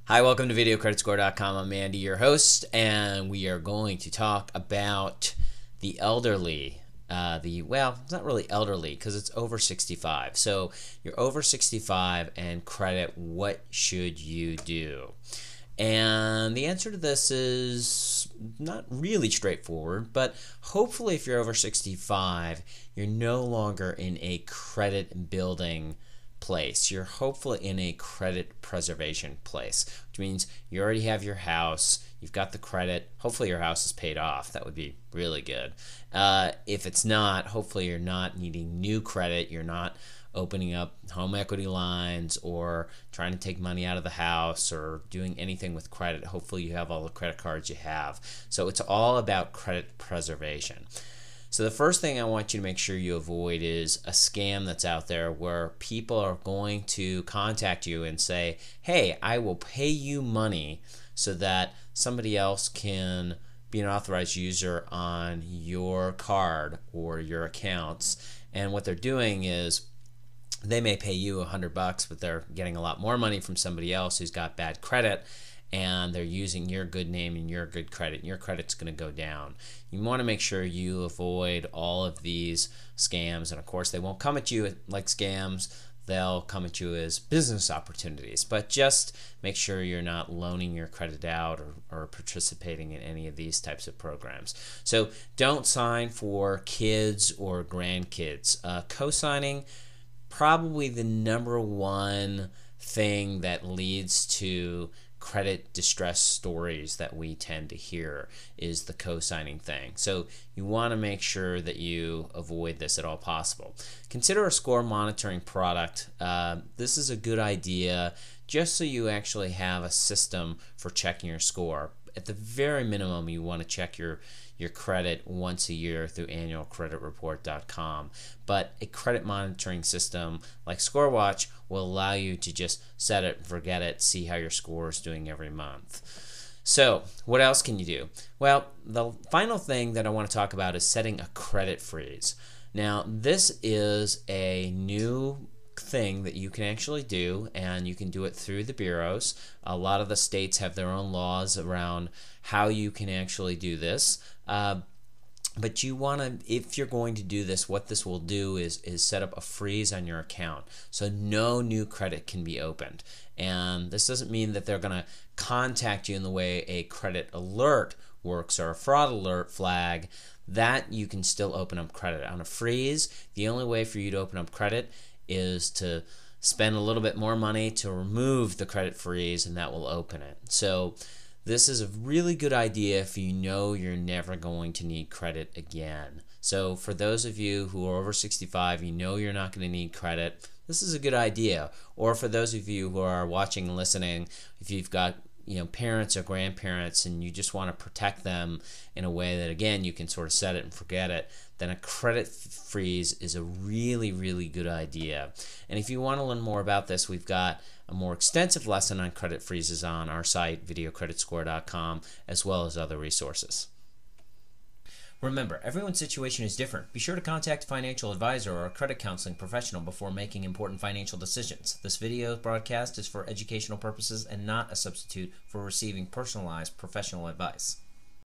Hi, welcome to VideoCreditScore.com. I'm Andy, your host, and we are going to talk about the elderly. Well, it's not really elderly because it's over 65. So you're over 65 and credit, what should you do? And the answer to this is not really straightforward, but hopefully if you're over 65, you're no longer in a credit building place. You're hopefully in a credit preservation place, which means you already have your house, you've got the credit, hopefully your house is paid off. That would be really good. If it's not, hopefully you're not needing new credit, you're not opening up home equity lines or trying to take money out of the house or doing anything with credit. Hopefully you have all the credit cards you have. So it's all about credit preservation. So the first thing I want you to make sure you avoid is a scam that's out there where people are going to contact you and say, hey, I will pay you money so that somebody else can be an authorized user on your card or your accounts. And what they're doing is they may pay you $100, but they're getting a lot more money from somebody else who's got bad credit, and they're using your good name and your good credit, and your credit's going to go down. You want to make sure you avoid all of these scams, and of course they won't come at you like scams. They'll come at you as business opportunities, but just make sure you're not loaning your credit out or participating in any of these types of programs. So don't sign for kids or grandkids. Co-signing, probably the number one thing that leads to credit distress stories that we tend to hear is the co-signing thing. So you want to make sure that you avoid this at all possible. Consider a score monitoring product. This is a good idea just so you actually have a system for checking your score. At the very minimum, you want to check your credit once a year through annualcreditreport.com. But a credit monitoring system like ScoreWatch will allow you to just set it and forget it, see how your score is doing every month. So what else can you do? Well, the final thing that I want to talk about is setting a credit freeze. Now, this is a new thing that you can actually do, and you can do it through the bureaus. A lot of the states have their own laws around how you can actually do this. But you want to, if you're going to do this, what this will do is set up a freeze on your account. So no new credit can be opened. And this doesn't mean that they're going to contact you in the way a credit alert works or a fraud alert flag. That you can still open up credit. On a freeze, the only way for you to open up credit is to spend a little bit more money to remove the credit freeze, and that will open it. So this is a really good idea if you know you're never going to need credit again. So for those of you who are over 65, you know you're not going to need credit, this is a good idea. Or for those of you who are watching and listening, if you've got parents or grandparents and you just want to protect them in a way that, again, you can sort of set it and forget it, then a credit freeze is a really, really good idea. And if you want to learn more about this, we've got a more extensive lesson on credit freezes on our site, VideoCreditScore.com, as well as other resources. Remember, everyone's situation is different. Be sure to contact a financial advisor or a credit counseling professional before making important financial decisions. This video broadcast is for educational purposes and not a substitute for receiving personalized professional advice.